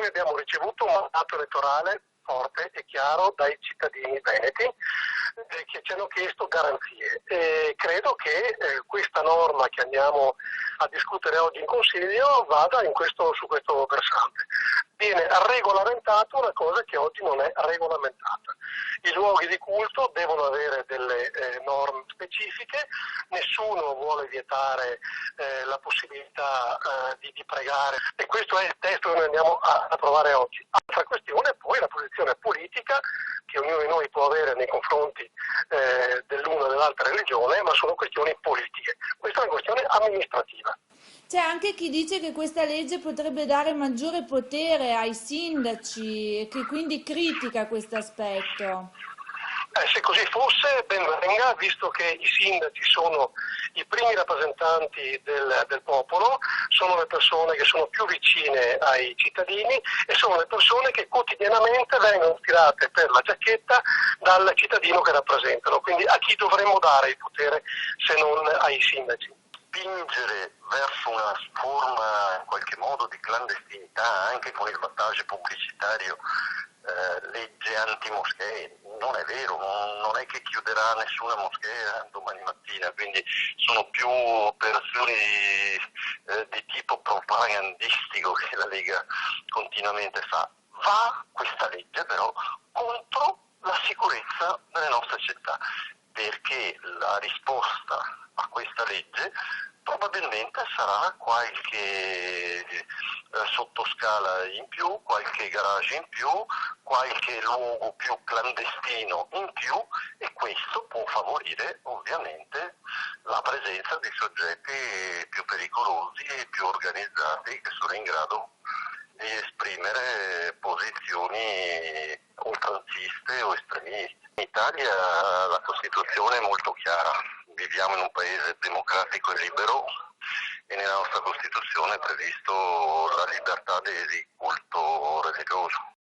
noi abbiamo ricevuto un mandato elettorale forte e chiaro dai cittadini veneti che ci hanno chiesto garanzie e credo che questa norma che andiamo a discutere oggi in Consiglio vada su questo versante. Viene regolamentato una cosa che oggi non è regolamentata. I luoghi di culto devono avere delle norme specifiche, nessuno vuole vietare la possibilità di pregare e questo è il testo che noi andiamo a approvare oggi. Altra questione è poi la posizione politica che ognuno di noi può avere nei confronti dell'una o dell'altra religione, ma sono questioni politiche. Questa è una questione amministrativa. C'è anche chi dice che questa legge potrebbe dare maggiore potere ai sindaci e che quindi critica questo aspetto. Se così fosse, ben venga, visto che i sindaci sono i primi rappresentanti del popolo, sono le persone che sono più vicine ai cittadini e sono le persone che quotidianamente vengono tirate per la giacchetta dal cittadino che rappresentano. Quindi a chi dovremmo dare il potere se non ai sindaci? Spingere verso una forma in qualche modo di clandestinità anche con il vantaggio pubblicitario legge antimoschee, non è vero, non è che chiuderà nessuna moschea domani mattina, quindi sono più operazioni di tipo propagandistico che la Lega continuamente fa. Va questa legge però contro la sicurezza delle nostre città, perché la risposta a questa legge probabilmente sarà qualche sottoscala in più, qualche garage in più, qualche luogo più clandestino in più e questo può favorire ovviamente la presenza di soggetti più pericolosi e più organizzati che sono in grado di esprimere posizioni oltranziste o estremiste. In Italia la Costituzione è molto chiara, viviamo in un paese democratico e libero e nella nostra Costituzione è previsto la libertà di culto religioso.